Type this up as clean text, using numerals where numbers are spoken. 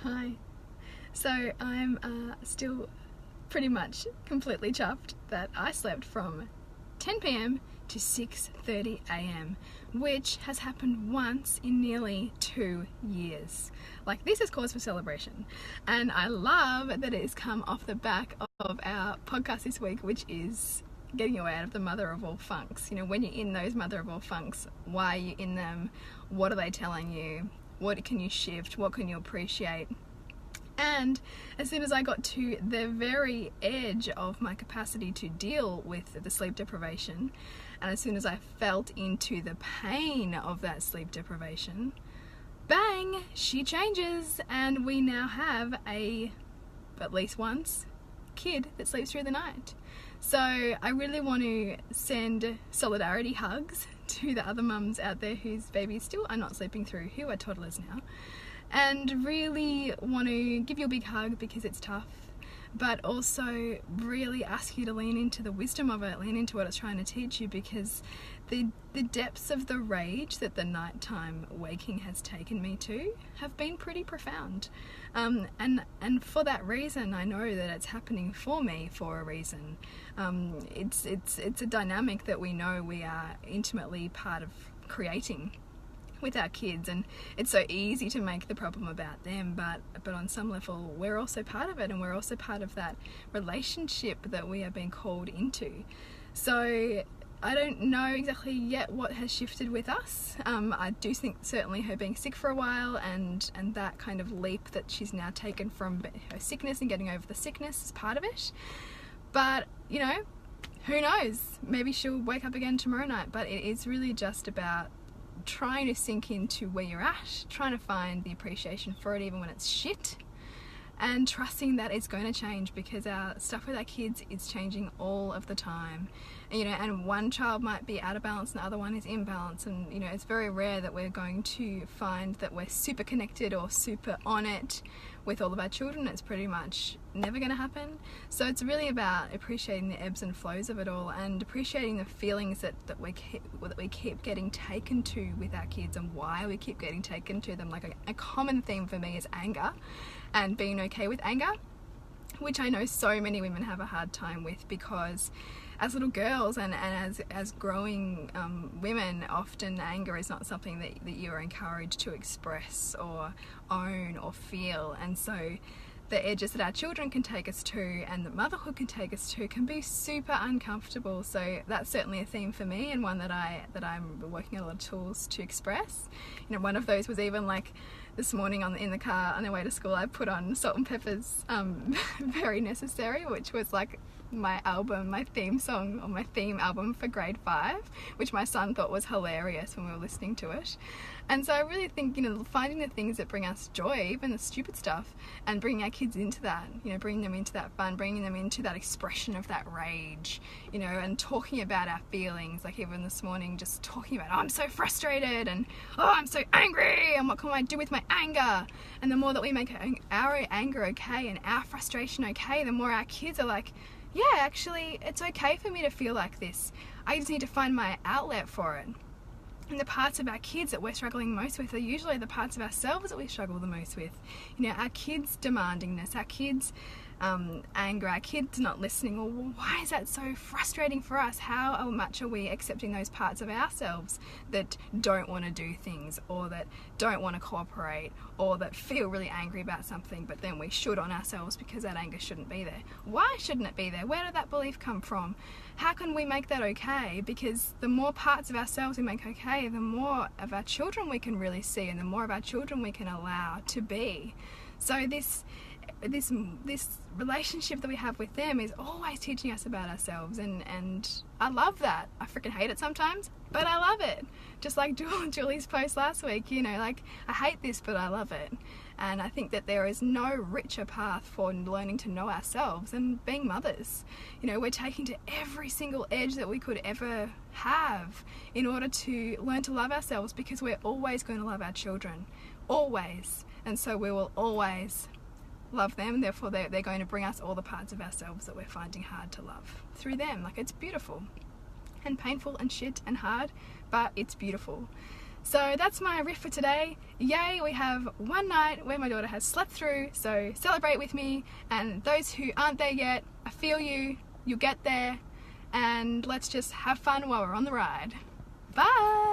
Hi. So I'm still pretty much completely chuffed that I slept from 10 p.m. to 6:30 a.m, which has happened once in nearly 2 years. Like, this is cause for celebration, and I love that it has come off the back of our podcast this week, which is getting you out of the mother of all funks. You know, when you're in those mother of all funks, why are you in them? What are they telling you? What can you shift? What can you appreciate? And as soon as I got to the very edge of my capacity to deal with the sleep deprivation, and as soon as I felt into the pain of that sleep deprivation, bang, she changes, and we now have at least once, kid that sleeps through the night. So I really want to send solidarity hugs to the other mums out there whose babies still are not sleeping through, who are toddlers now, and really want to give you a big hug because it's tough, but also really ask you to lean into the wisdom of it, lean into what it's trying to teach you, because the depths of the rage that the nighttime waking has taken me to have been pretty profound. And for that reason, I know that it's happening for me for a reason. It's a dynamic that we know we are intimately part of creating with our kids, and it's so easy to make the problem about them, but on some level we're also part of it, and we're also part of that relationship that we are being called into. So I don't know exactly yet what has shifted with us. I do think certainly her being sick for a while and that kind of leap that she's now taken from her sickness and getting over the sickness is part of it. But, you know, who knows? Maybe she'll wake up again tomorrow night. But it is really just about trying to sink into where you're at, trying to find the appreciation for it even when it's shit, and trusting that it's going to change, because our stuff with our kids is changing all of the time. And, you know, and one child might be out of balance and the other one is in balance, and you know, it's very rare that we're going to find that we're super connected or super on it with all of our children. It's pretty much never going to happen. So it's really about appreciating the ebbs and flows of it all, and appreciating the feelings that we keep getting taken to with our kids, and why we keep getting taken to them. Like a common theme for me is anger, and being okay with anger, which I know so many women have a hard time with, because as little girls and as growing women, often anger is not something that you are encouraged to express or own or feel. And so the edges that our children can take us to and that motherhood can take us to can be super uncomfortable. So that's certainly a theme for me, and one that I'm working on a lot of tools to express. You know, one of those was even like this morning in the car on the way to school, I put on Salt and Pepper's Very Necessary, which was like my theme song, or my theme album for grade 5, which my son thought was hilarious when we were listening to it. And so I really think, you know, finding the things that bring us joy, even the stupid stuff, and bringing our kids into that, you know, bringing them into that fun, bringing them into that expression of that rage, you know, and talking about our feelings. Like even this morning, just talking about, oh, I'm so frustrated, and oh, I'm so angry, and what can I do with my anger? And the more that we make our anger okay and our frustration okay, the more our kids are like, yeah, actually, it's okay for me to feel like this. I just need to find my outlet for it. And the parts of our kids that we're struggling most with are usually the parts of ourselves that we struggle the most with. You know, our kids' demandingness, our kids' anger, our kids not listening. Well, why is that so frustrating for us? How much are we accepting those parts of ourselves that don't want to do things, or that don't want to cooperate, or that feel really angry about something, but then we should on ourselves because that anger shouldn't be there? Why shouldn't it be there? Where did that belief come from? How can we make that okay? Because the more parts of ourselves we make okay, the more of our children we can really see, and the more of our children we can allow to be. So this relationship that we have with them is always teaching us about ourselves, and I love that. I freaking hate it sometimes, but I love it. Just like Julie's post last week, you know, like, I hate this, but I love it. And I think that there is no richer path for learning to know ourselves than being mothers. You know, we're taking to every single edge that we could ever have in order to learn to love ourselves, because we're always going to love our children. Always. And so we will always love them, therefore they're going to bring us all the parts of ourselves that we're finding hard to love through them. Like, it's beautiful and painful and shit and hard, but it's beautiful. So that's my riff for today. Yay, we have one night where my daughter has slept through, so celebrate with me. And those who aren't there yet, I feel you, you'll get there. And let's just have fun while we're on the ride. Bye!